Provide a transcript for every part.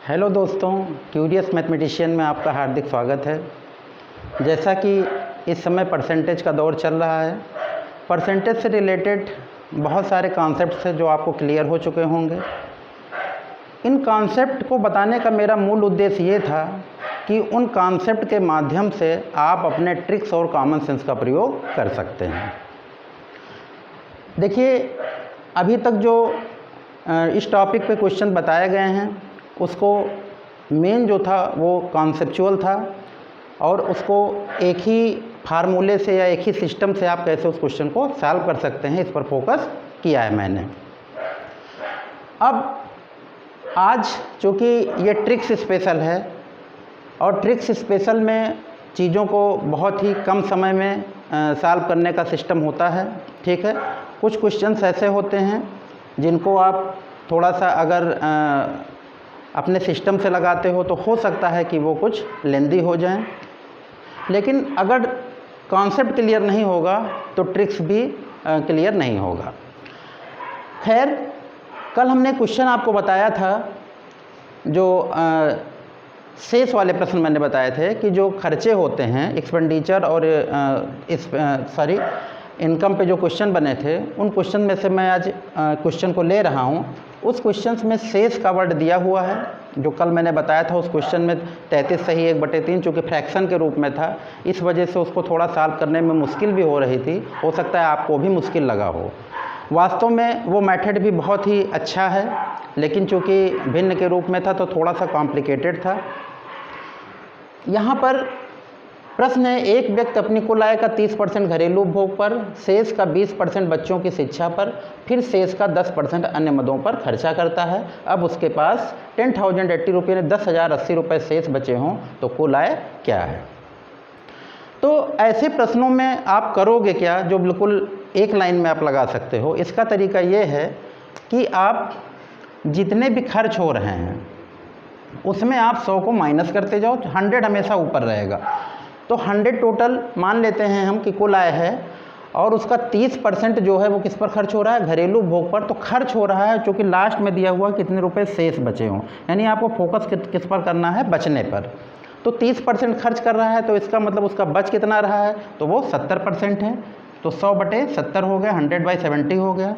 Hello दोस्तों, curious mathematician में आपका हार्दिक स्वागत है। जैसा कि इस समय परसेंटेज का दौर चल रहा है, परसेंटेज से रिलेटेड बहुत सारे कॉन्सेप्ट्स हैं जो आपको क्लियर हो चुके होंगे। इन कॉन्सेप्ट को बताने का मेरा मूल उद्देश्य ये था कि उन कॉन्सेप्ट के माध्यम से आप अपने ट्रिक्स और कॉमन सेंस का प्रयोग कर सकते हैं। देखिए, अभी तक जो इस टॉपिक पे क्वेश्चन बताए गए हैं उसको मेन जो था वो कॉन्सेप्चुअल था और उसको एक ही फार्मूले से या एक ही सिस्टम से आप कैसे उस क्वेश्चन को सॉल्व कर सकते हैं, इस पर फोकस किया है मैंने। अब आज चूँकि ये ट्रिक्स स्पेशल है और ट्रिक्स स्पेशल में चीज़ों को बहुत ही कम समय में सॉल्व करने का सिस्टम होता है, ठीक है। कुछ क्वेश्चंस ऐसे होते हैं जिनको आप थोड़ा सा अगर अपने सिस्टम से लगाते हो तो हो सकता है कि वो कुछ लेंदी हो जाएं, लेकिन अगर कॉन्सेप्ट क्लियर नहीं होगा तो ट्रिक्स भी क्लियर नहीं होगा। खैर, कल हमने क्वेश्चन आपको बताया था जो शेष वाले प्रश्न मैंने बताए थे कि जो खर्चे होते हैं एक्सपेंडिचर और इनकम पे जो क्वेश्चन बने थे, उन क्वेश्चन में से मैं आज क्वेश्चन को ले रहा हूँ। उस क्वेश्चन में शेष का वर्ड दिया हुआ है जो कल मैंने बताया था। उस क्वेश्चन में 33 सही 1/3 चूँकि फ्रैक्शन के रूप में था, इस वजह से उसको थोड़ा सॉल्व करने में मुश्किल भी हो रही थी। हो सकता है आपको भी मुश्किल लगा हो। वास्तव में वो मेथड भी बहुत ही अच्छा है, लेकिन चूँकि भिन्न के रूप में था तो थोड़ा सा कॉम्प्लिकेटेड था। यहाँ पर प्रश्न है, एक व्यक्ति अपनी कुल आय का 30% घरेलू उपभोग पर, शेष का 20% बच्चों की शिक्षा पर, फिर शेष का 10% अन्य मदों पर खर्चा करता है। अब उसके पास 10,080 रुपये ने 10,080 रुपये शेष बचे हों तो कुल आय क्या है। तो ऐसे प्रश्नों में आप करोगे क्या जो बिल्कुल एक लाइन में आप लगा सकते हो। इसका तरीका ये है कि आप जितने भी खर्च हो रहे हैं उसमें आप 100 को माइनस करते जाओ। 100 हमेशा ऊपर रहेगा। तो 100 टोटल मान लेते हैं हम कि कुल आय है और उसका 30% जो है वो किस पर खर्च हो रहा है, घरेलू उपभोग पर। तो खर्च हो रहा है क्योंकि लास्ट में दिया हुआ कितने रुपए शेष बचे हों, यानी आपको फोकस किस पर करना है, बचने पर। तो 30% खर्च कर रहा है तो इसका मतलब उसका बच कितना रहा है, तो वो 70% है। तो 100/70 हो गया, 100/70 हो गया।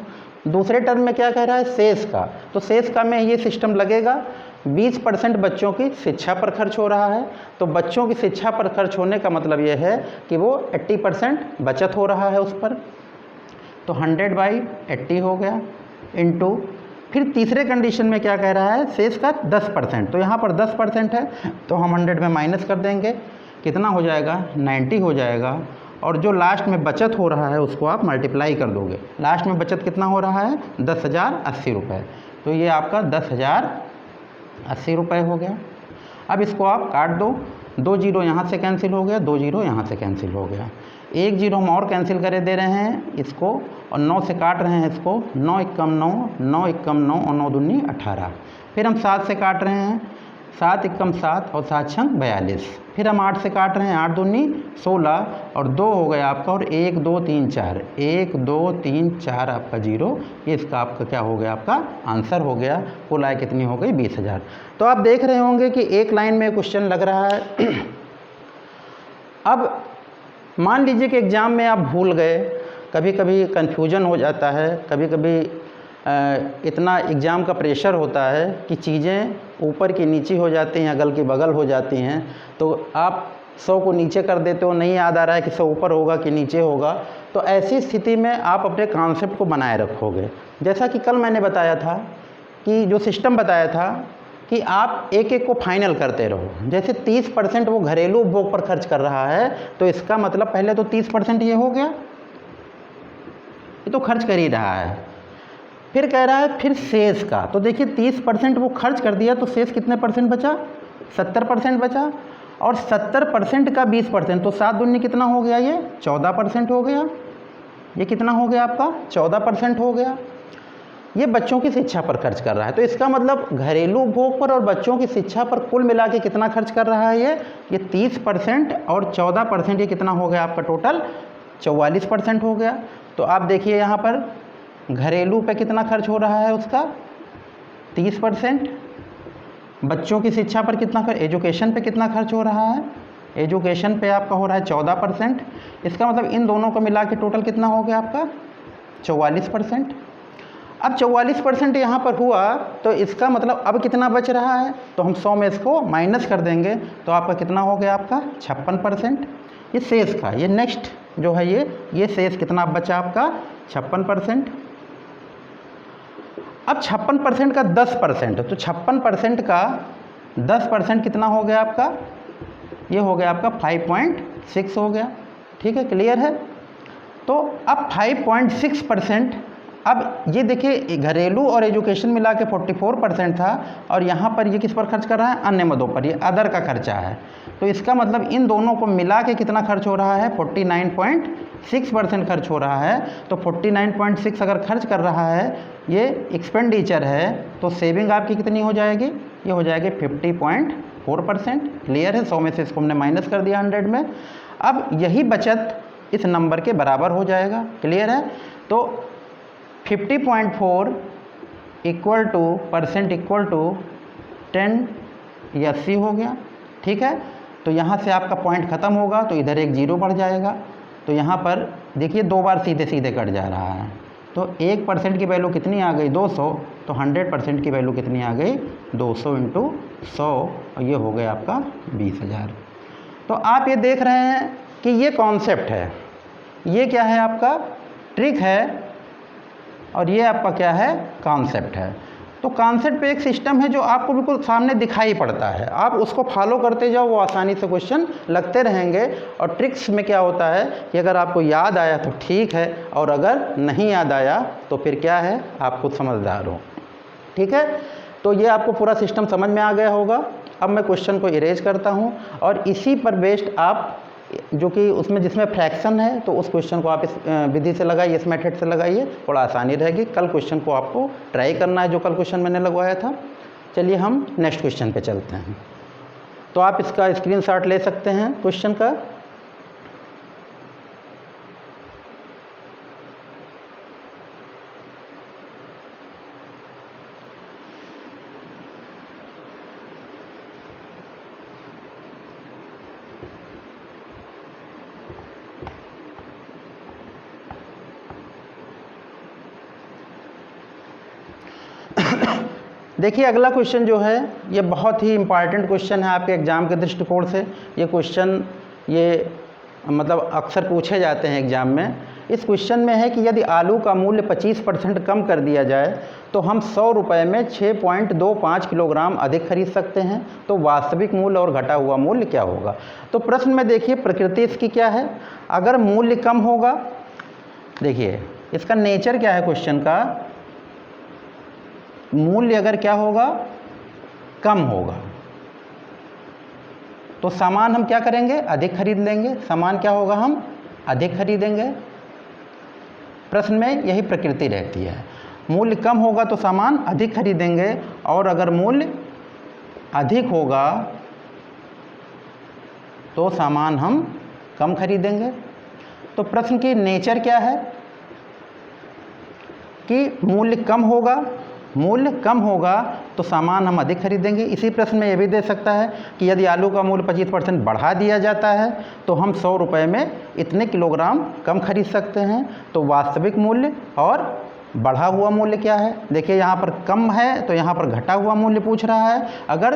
दूसरे टर्म में क्या कह रहा है, शेष का। तो शेष का में ये सिस्टम लगेगा, 20% बच्चों की शिक्षा पर खर्च हो रहा है। तो बच्चों की शिक्षा पर खर्च होने का मतलब ये है कि वो 80% बचत हो रहा है उस पर। तो 100/80 हो गया इंटू, फिर तीसरे कंडीशन में क्या कह रहा है, शेष का 10%। तो यहाँ पर 10% है तो हम 100 में माइनस कर देंगे, कितना हो जाएगा, 90 हो जाएगा। और जो लास्ट में बचत हो रहा है उसको आप मल्टीप्लाई कर दोगे। लास्ट में बचत कितना हो रहा है, 10,080 रुपये। तो ये आपका 10,080 रुपये हो गया। अब इसको आप काट दो, 2 जीरो यहाँ से कैंसिल हो गया, 2 जीरो यहाँ से कैंसिल हो गया, 1 जीरो हम और कैंसिल करे दे रहे हैं इसको और 9 से काट रहे हैं इसको। 9 एकम 9, 9 एकम 9 और 9 दूनी 18। फिर हम 7 से काट रहे हैं, 7 एकम 7 और 7 छंग 42। फिर हम 8 से काट रहे हैं, 8 दूनी 16 और 2 हो गया आपका, और 1 2 3 4, 1 2 3 4 आपका जीरो। ये इसका आपका क्या हो गया, आपका आंसर हो गया। कुल आय कितनी हो गई, 20,000। तो आप देख रहे होंगे कि एक लाइन में क्वेश्चन लग रहा है। अब मान लीजिए कि एग्ज़ाम में आप भूल गए, कभी कभी कन्फ्यूजन हो जाता है, कभी कभी इतना एग्ज़ाम का प्रेशर होता है कि चीज़ें ऊपर की नीचे हो जाती हैं, अगल की बगल हो जाती हैं। तो आप 100 को नीचे कर देते हो, नहीं याद आ रहा है कि 100 ऊपर होगा कि नीचे होगा। तो ऐसी स्थिति में आप अपने कॉन्सेप्ट को बनाए रखोगे। जैसा कि कल मैंने बताया था कि जो सिस्टम बताया था कि आप एक एक को फाइनल करते रहो। जैसे 30% वो घरेलू उपभोग पर खर्च कर रहा है तो इसका मतलब पहले तो 30% ये हो गया, ये तो खर्च कर ही रहा है। फिर कह रहा है फिर शेष का। तो देखिए 30% वो खर्च कर दिया तो शेष कितने परसेंट बचा, 70% बचा। और 70% का 20%, तो 7 दूनी कितना हो गया, ये 14% हो गया। ये कितना हो गया आपका, 14% हो गया। ये बच्चों की शिक्षा पर खर्च कर रहा है। तो इसका मतलब घरेलू उपभोग पर और बच्चों की शिक्षा पर कुल मिला के कितना खर्च कर रहा है, ये 30% और 14%, ये कितना हो गया आपका, टोटल 44% हो गया। तो आप देखिए यहाँ पर घरेलू पे कितना खर्च हो रहा है उसका, 30%, बच्चों की शिक्षा पर कितना खर्च, एजुकेशन पे कितना खर्च हो रहा है, एजुकेशन पे आपका हो रहा है 14%। इसका मतलब इन दोनों को मिला के टोटल कितना हो गया आपका 44%। अब 44% यहाँ पर हुआ तो इसका मतलब अब कितना बच रहा है, तो हम 100 में इसको माइनस कर देंगे तो आपका कितना हो गया आपका 56%। ये शेष का, ये नेक्स्ट जो है ये शेष कितना बचा आपका 56%। अब 56% का 10%, तो 56% का 10% कितना हो गया आपका, ये हो गया आपका 5.6 हो गया। ठीक है, क्लियर है। तो अब 5.6%, अब ये देखिए घरेलू और एजुकेशन मिला के 44% था और यहाँ पर ये किस पर खर्च कर रहा है, अन्य मदों पर, ये अदर का खर्चा है। तो इसका मतलब इन दोनों को मिला के कितना खर्च हो रहा है, 49.6% खर्च हो रहा है। तो 49.6 अगर खर्च कर रहा है, ये एक्सपेंडिचर है, तो सेविंग आपकी कितनी हो जाएगी, ये हो जाएगी 50.4%। क्लियर है। 100 में से इसको हमने माइनस कर दिया 100 में। अब यही बचत इस नंबर के बराबर हो जाएगा। क्लियर है। तो 50.4 equal to percent equal to 10 या 80 हो गया। ठीक है। तो यहाँ से आपका पॉइंट ख़त्म होगा तो इधर एक जीरो बढ़ जाएगा। तो यहाँ पर देखिए 2 बार सीधे सीधे कट जा रहा है। तो 1% की वैल्यू कितनी आ गई 200, तो 100% की वैल्यू कितनी आ गई 200 इंटू 100, और ये हो गया आपका 20,000। तो आप ये देख रहे हैं कि ये कॉन्सेप्ट है, ये क्या है आपका ट्रिक है, और ये आपका क्या है कॉन्सेप्ट है। तो कॉन्सेप्ट पे एक सिस्टम है जो आपको बिल्कुल सामने दिखाई पड़ता है, आप उसको फॉलो करते जाओ, वो आसानी से क्वेश्चन लगते रहेंगे। और ट्रिक्स में क्या होता है कि अगर आपको याद आया तो ठीक है, और अगर नहीं याद आया तो फिर क्या है, आप खुद समझदार हो। ठीक है। तो ये आपको पूरा सिस्टम समझ में आ गया होगा। अब मैं क्वेश्चन को इरेज करता हूँ और इसी पर बेस्ड आप जो कि उसमें जिसमें फ्रैक्शन है तो उस क्वेश्चन को आप इस विधि से लगाइए, इस मेथड से लगाइए, थोड़ा आसानी रहेगी। कल क्वेश्चन को आपको ट्राई करना है जो कल क्वेश्चन मैंने लगवाया था। चलिए हम नेक्स्ट क्वेश्चन पे चलते हैं। तो आप इसका स्क्रीनशॉट ले सकते हैं क्वेश्चन का। देखिए अगला क्वेश्चन जो है ये बहुत ही इम्पॉर्टेंट क्वेश्चन है आपके एग्ज़ाम के दृष्टिकोण से। ये क्वेश्चन ये मतलब अक्सर पूछे जाते हैं एग्ज़ाम में। इस क्वेश्चन में है कि यदि आलू का मूल्य 25% कम कर दिया जाए तो हम 100 रुपये में 6.25 किलोग्राम अधिक खरीद सकते हैं, तो वास्तविक मूल्य और घटा हुआ मूल्य क्या होगा। तो प्रश्न में देखिए प्रकृति इसकी क्या है, अगर मूल्य कम होगा, देखिए इसका नेचर क्या है क्वेश्चन का, मूल्य अगर क्या होगा कम होगा तो सामान हम क्या करेंगे अधिक खरीद लेंगे, सामान क्या होगा हम अधिक खरीदेंगे। प्रश्न में यही प्रकृति रहती है, मूल्य कम होगा तो सामान अधिक खरीदेंगे, और अगर मूल्य अधिक होगा तो सामान हम कम खरीदेंगे। तो प्रश्न की नेचर क्या है कि मूल्य कम होगा तो सामान हम अधिक खरीदेंगे। इसी प्रश्न में यह भी दे सकता है कि यदि आलू का मूल्य 25% बढ़ा दिया जाता है तो हम 100 रुपये में इतने किलोग्राम कम खरीद सकते हैं, तो वास्तविक मूल्य और बढ़ा हुआ मूल्य क्या है। देखिए यहाँ पर कम है तो यहाँ पर घटा हुआ मूल्य पूछ रहा है, अगर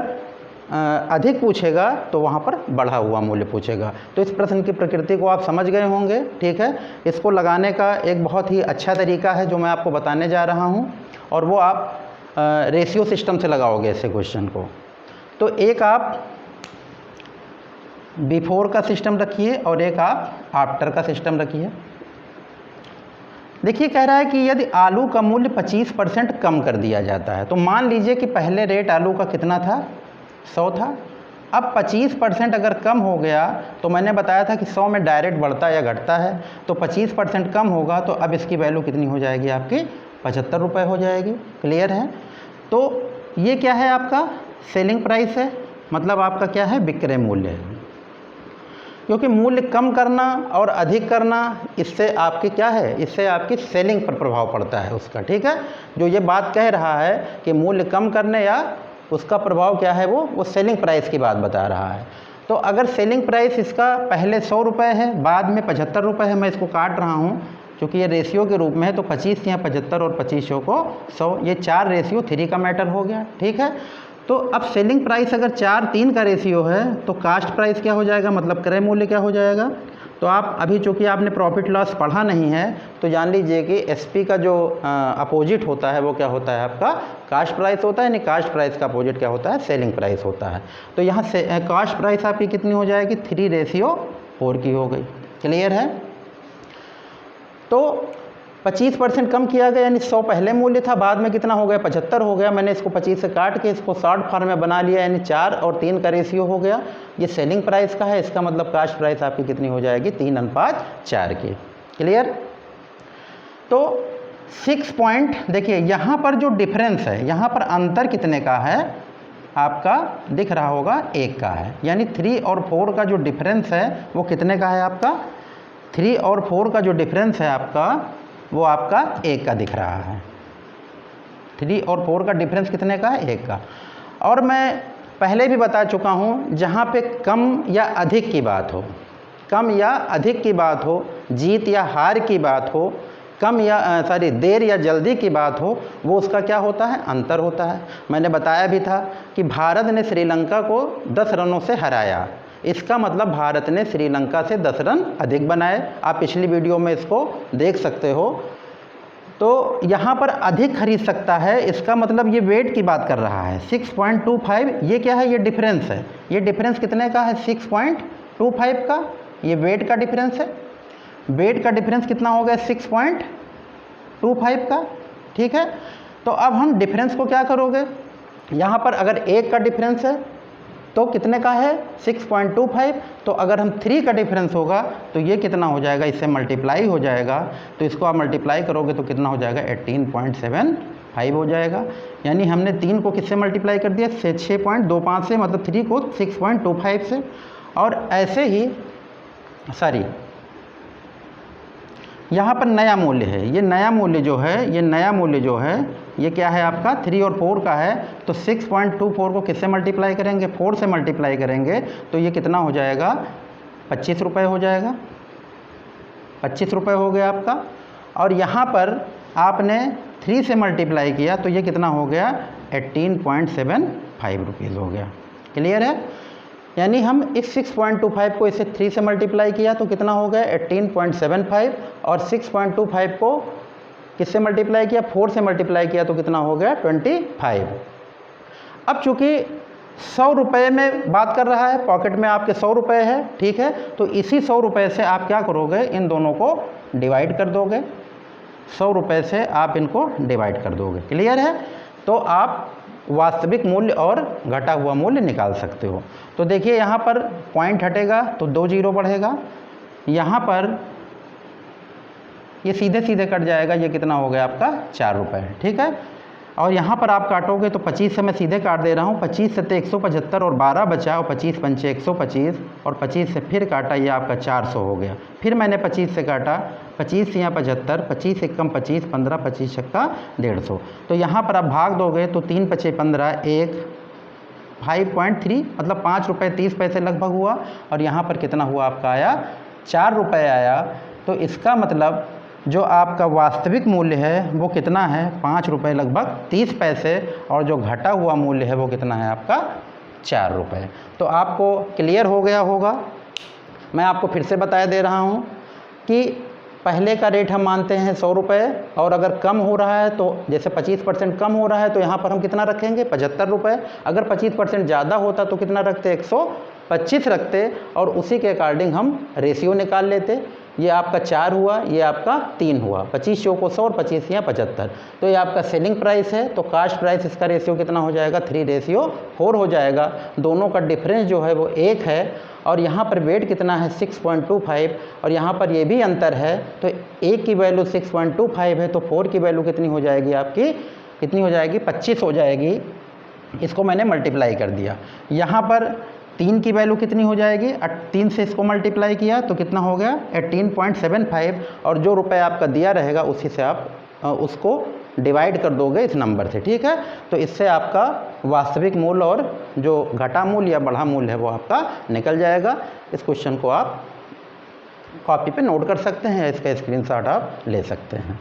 अधिक पूछेगा तो वहाँ पर बढ़ा हुआ मूल्य पूछेगा। तो इस प्रश्न की प्रकृति को आप समझ गए होंगे। ठीक है। इसको लगाने का एक बहुत ही अच्छा तरीका है जो मैं आपको बताने जा रहा हूँ, और वो आप रेशियो सिस्टम से लगाओगे ऐसे क्वेश्चन को। तो एक आप बिफोर का सिस्टम रखिए और एक आप आफ्टर का सिस्टम रखिए। देखिए कह रहा है कि यदि आलू का मूल्य 25% कम कर दिया जाता है, तो मान लीजिए कि पहले रेट आलू का कितना था 100 था, अब 25% अगर कम हो गया तो मैंने बताया था कि 100 में डायरेक्ट बढ़ता या घटता है, तो 25% कम होगा तो अब इसकी वैल्यू कितनी हो जाएगी आपकी 75 रुपये हो जाएगी। क्लियर है। तो ये क्या है आपका सेलिंग प्राइस है, मतलब आपका क्या है विक्रय मूल्य है, क्योंकि मूल्य कम करना और अधिक करना इससे आपकी क्या है, इससे आपकी सेलिंग पर प्रभाव पड़ता है उसका। ठीक है। जो ये बात कह रहा है कि मूल्य कम करने या उसका प्रभाव क्या है, वो सेलिंग प्राइस की बात बता रहा है। तो अगर सेलिंग प्राइस इसका पहले 100 रुपये है, बाद में 75 रुपये है, मैं इसको काट रहा हूँ क्योंकि ये रेशियो के रूप में है, तो 25 यहाँ 75 और 25 को 100, ये 4 रेशियो 3 का मैटर हो गया। ठीक है, तो अब सेलिंग प्राइस अगर 4:3 का रेशियो है तो कास्ट प्राइस क्या हो जाएगा, मतलब क्रय मूल्य क्या हो जाएगा। तो आप अभी चूँकि आपने प्रॉफिट लॉस पढ़ा नहीं है तो जान लीजिए कि एसपी का जो अपोजिट होता है वो क्या होता है, आपका कास्ट प्राइस होता है, यानी कास्ट प्राइस का अपोजिट क्या होता है, सेलिंग प्राइस होता है। तो यहाँ से कास्ट प्राइस आपकी कितनी हो जाएगी, 3:4 की हो गई। क्लियर है। तो 25% कम किया गया, यानी 100 पहले मूल्य था, बाद में कितना हो गया, 75 हो गया। मैंने इसको 25 से काट के इसको शॉर्ट फॉर्म में बना लिया, यानी 4 और 3 का रेशियो हो गया। ये सेलिंग प्राइस का है, इसका मतलब कास्ट प्राइस आपकी कितनी हो जाएगी, 3:4 की। क्लियर। तो 6 पॉइंट देखिए यहाँ पर जो डिफरेंस है, यहाँ पर अंतर कितने का है आपका दिख रहा होगा, 1 का है। यानी 3 और 4 का जो डिफरेंस है वो कितने का है आपका, 3 और 4 का जो डिफरेंस है आपका वो आपका 1 का दिख रहा है। 3 और 4 का डिफरेंस कितने का है, 1 का। और मैं पहले भी बता चुका हूँ, जहाँ पे कम या अधिक की बात हो, कम या अधिक की बात हो, जीत या हार की बात हो, कम या देर या जल्दी की बात हो, वो उसका क्या होता है, अंतर होता है। मैंने बताया भी था कि भारत ने श्रीलंका को 10 रनों से हराया, इसका मतलब भारत ने श्रीलंका से 10 रन अधिक बनाए। आप पिछली वीडियो में इसको देख सकते हो। तो यहाँ पर अधिक खरीद सकता है, इसका मतलब ये वेट की बात कर रहा है। 6.25 ये क्या है, ये डिफरेंस है। ये डिफरेंस कितने का है, 6.25 का, ये वेट का डिफरेंस है। वेट का डिफरेंस कितना हो गया, 6.25 का। ठीक है, तो अब हम डिफरेंस को क्या करोगे, यहाँ पर अगर 1 का डिफरेंस है तो कितने का है, 6.25। तो अगर हम 3 का डिफरेंस होगा तो ये कितना हो जाएगा, इससे मल्टीप्लाई हो जाएगा। तो इसको आप मल्टीप्लाई करोगे तो कितना हो जाएगा, 18.75 हो जाएगा। यानी हमने 3 को किससे मल्टीप्लाई कर दिया, 6.25 से, मतलब 3 को 6.25 से। और ऐसे ही यहाँ पर नया मूल्य है, ये नया मूल्य जो है, ये नया मूल्य जो है ये क्या है आपका, 3 और 4 का है। तो 6.24 को किससे मल्टीप्लाई करेंगे, 4 से मल्टीप्लाई करेंगे तो ये कितना हो जाएगा, 25 रुपये हो जाएगा। 25 रुपये हो गया आपका। और यहाँ पर आपने 3 से मल्टीप्लाई किया तो ये कितना हो गया, 18.75 रुपीज़ हो गया। क्लियर है। यानी हम इस 6.25 को इसे 3 से मल्टीप्लाई किया तो कितना हो गया, 18.75। और 6.25 को किससे मल्टीप्लाई किया, 4 से मल्टीप्लाई किया तो कितना हो गया, 25। अब चूँकि 100 रुपये में बात कर रहा है, पॉकेट में आपके 100 रुपये है, ठीक है। तो इसी 100 रुपये से आप क्या करोगे, इन दोनों को डिवाइड कर दोगे। 100 रुपये से आप इनको डिवाइड कर दोगे। क्लियर है। तो आप वास्तविक मूल्य और घटा हुआ मूल्य निकाल सकते हो। तो देखिए यहाँ पर पॉइंट हटेगा तो 2 जीरो बढ़ेगा, यहाँ पर ये सीधे सीधे कट जाएगा, ये कितना हो गया आपका, 4 रुपये। ठीक है। और यहाँ पर आप काटोगे तो 25 से मैं सीधे काट दे रहा हूँ, 25 से 175 और 12 बचा, और 25 पंचे 125 और 25 से फिर काटा, ये आपका 400 हो गया। फिर मैंने 25 से काटा, 25 से यहाँ 75, 25 एकम 25, 15 25 छक्का 150। तो यहाँ पर आप भाग दोगे तो 3 पचे 15, 5.3 मतलब 5 रुपये 30 पैसे लगभग हुआ। और यहाँ पर कितना हुआ आपका आया, 4 रुपये आया। तो इसका मतलब जो आपका वास्तविक मूल्य है वो कितना है, 5 रुपये लगभग 30 पैसे। और जो घटा हुआ मूल्य है वो कितना है आपका, 4 रुपये। तो आपको क्लियर हो गया होगा। मैं आपको फिर से बता दे रहा हूँ कि पहले का रेट हम मानते हैं 100 रुपये, और अगर कम हो रहा है तो जैसे 25% कम हो रहा है तो यहाँ पर हम कितना रखेंगे, 75 रुपये। अगर 25% ज़्यादा होता तो कितना रखते, 125 रखते, और उसी के अकॉर्डिंग हम रेशियो निकाल लेते। ये आपका 4 हुआ, ये आपका 3 हुआ, 25 चौको 100 और 25 या 75। तो ये आपका सेलिंग प्राइस है। तो कास्ट प्राइस इसका रेशियो कितना हो जाएगा, 3:4 हो जाएगा। दोनों का डिफरेंस जो है वो 1 है। और यहाँ पर वेट कितना है, 6.25, और यहाँ पर ये भी अंतर है। तो 1 की वैल्यू 6.25 है, तो 4 की वैल्यू कितनी हो जाएगी आपकी, कितनी हो जाएगी, 25 हो जाएगी। इसको मैंने मल्टीप्लाई कर दिया। यहाँ पर 3 की वैल्यू कितनी हो जाएगी, 3 से इसको मल्टीप्लाई किया तो कितना हो गया, 18.75। और जो रुपए आपका दिया रहेगा उसी से आप उसको डिवाइड कर दोगे इस नंबर से, ठीक है। तो इससे आपका वास्तविक मूल्य और जो घटा मूल्य या बढ़ा मूल्य है वो आपका निकल जाएगा। इस क्वेश्चन को आप कॉपी पे नोट कर सकते हैं या इसका स्क्रीनशॉट आप ले सकते हैं।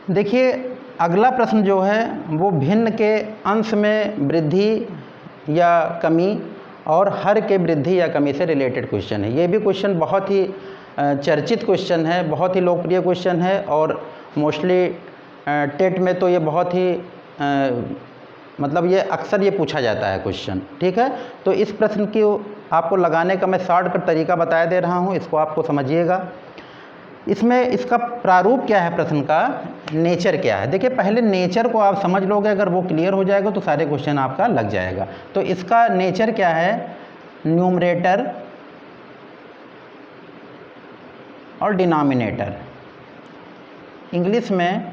देखिए अगला प्रश्न जो है वो भिन्न के अंश में वृद्धि या कमी और हर के वृद्धि या कमी से रिलेटेड क्वेश्चन है। ये भी क्वेश्चन बहुत ही चर्चित क्वेश्चन है, बहुत ही लोकप्रिय क्वेश्चन है और मोस्टली टेट में तो ये बहुत ही मतलब ये अक्सर ये पूछा जाता है क्वेश्चन, ठीक है। तो इस प्रश्न की आपको लगाने का मैं शॉर्टकट तरीका बता दे रहा हूँ, इसको आपको समझिएगा। इसमें इसका प्रारूप क्या है, प्रश्न का नेचर क्या है। देखिए पहले नेचर को आप समझ लोगे, अगर वो क्लियर हो जाएगा तो सारे क्वेश्चन आपका लग जाएगा। तो इसका नेचर क्या है, न्यूमरेटर और डिनोमिनेटर। इंग्लिश में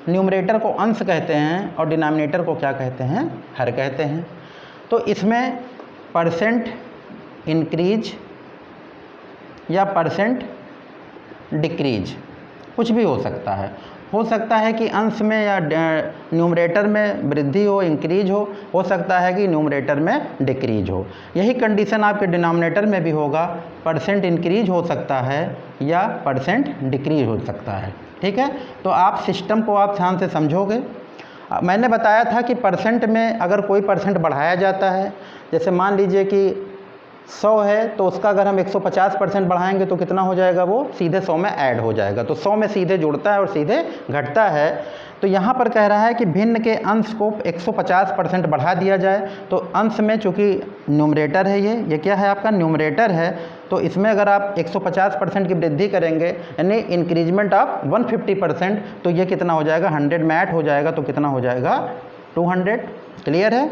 न्यूमरेटर को अंश कहते हैं और डिनोमिनेटर को क्या कहते हैं, हर कहते हैं। तो इसमें परसेंट इंक्रीज या परसेंट डिक्रीज कुछ भी हो सकता है। हो सकता है कि अंश में या न्यूमरेटर में वृद्धि हो, इंक्रीज हो सकता है कि न्यूमरेटर में डिक्रीज हो। यही कंडीशन आपके डिनोमिनेटर में भी होगा, परसेंट इंक्रीज हो सकता है या परसेंट डिक्रीज हो सकता है, ठीक है। तो आप सिस्टम को आप ध्यान से समझोगे। मैंने बताया था कि परसेंट में अगर कोई परसेंट बढ़ाया जाता है, जैसे मान लीजिए कि 100 है तो उसका अगर हम 150% बढ़ाएंगे तो कितना हो जाएगा, वो सीधे 100 में ऐड हो जाएगा। तो 100 में सीधे जुड़ता है और सीधे घटता है। तो यहाँ पर कह रहा है कि भिन्न के अंश को 150% बढ़ा दिया जाए। तो अंश में चूँकि न्यूमरेटर है, ये क्या है आपका न्यूमरेटर है, तो इसमें अगर आप 150% की वृद्धि करेंगे यानी इंक्रीजमेंट ऑफ 150%, तो ये कितना हो जाएगा, 100 में ऐड हो जाएगा तो कितना हो जाएगा, 200। क्लियर है।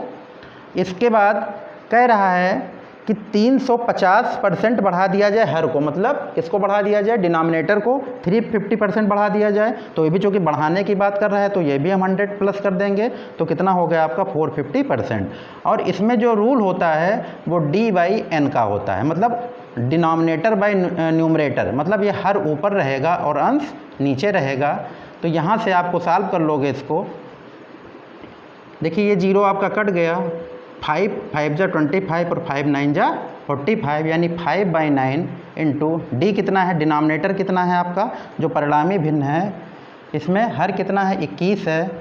इसके बाद कह रहा है कि 350% बढ़ा दिया जाए हर को, मतलब किसको बढ़ा दिया जाए, डिनोमिनेटर को 350% बढ़ा दिया जाए। तो ये भी चूँकि बढ़ाने की बात कर रहा है तो ये भी हम 100 प्लस कर देंगे तो कितना हो गया आपका 450%। और इसमें जो रूल होता है वो D/N का होता है, मतलब डिनोमिनेटर बाय न्यूमरेटर, मतलब ये हर ऊपर रहेगा और अंश नीचे रहेगा। तो यहाँ से आपको सॉल्व कर लोगे इसको। देखिए ये 0 आपका कट गया, 5 जा 25 और 5 9 जा 45, यानी 5/9 इंटू डी कितना है, डिनोमिनेटर कितना है आपका जो परिणामी भिन्न है, इसमें हर कितना है 21 है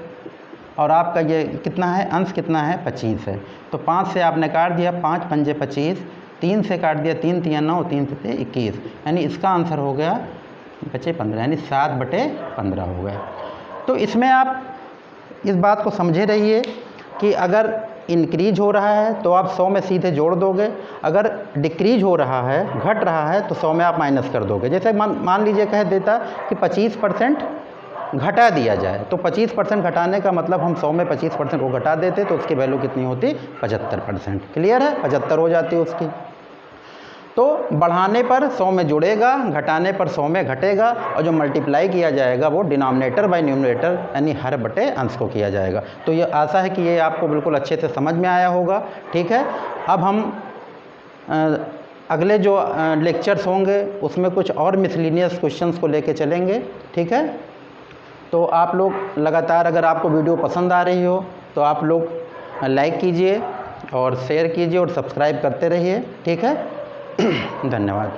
और आपका ये कितना है, अंश कितना है 25 है। तो 5 से आपने काट दिया, 5 पंजे 25, 3 से काट दिया, 3 तिया 9, 3 से 21, यानी इसका आंसर हो गया बचे 15, यानी 7/15 हो गया। तो इसमें आप इस बात को समझे रहिए कि अगर इंक्रीज हो रहा है तो आप 100 में सीधे जोड़ दोगे, अगर डिक्रीज हो रहा है, घट रहा है, तो 100 में आप माइनस कर दोगे। जैसे मान लीजिए कह देता कि 25% घटा दिया जाए, तो 25% घटाने का मतलब हम 100 में 25% को घटा देते तो उसकी वैल्यू कितनी होती, 75%। क्लियर है, 75 हो जाती है उसकी। तो बढ़ाने पर 100 में जुड़ेगा, घटाने पर 100 में घटेगा, और जो मल्टीप्लाई किया जाएगा वो डिनोमिनेटर बाय न्यूमरेटर यानी हर बटे अंश को किया जाएगा। तो ये आशा है कि ये आपको बिल्कुल अच्छे से समझ में आया होगा, ठीक है। अब हम अगले जो लेक्चर्स होंगे उसमें कुछ और मिसलिनियस क्वेश्चंस को लेके चलेंगे, ठीक है। तो आप लोग लगातार, अगर आपको वीडियो पसंद आ रही हो तो आप लोग लाइक कीजिए और शेयर कीजिए और सब्सक्राइब करते रहिए, ठीक है। धन्यवाद।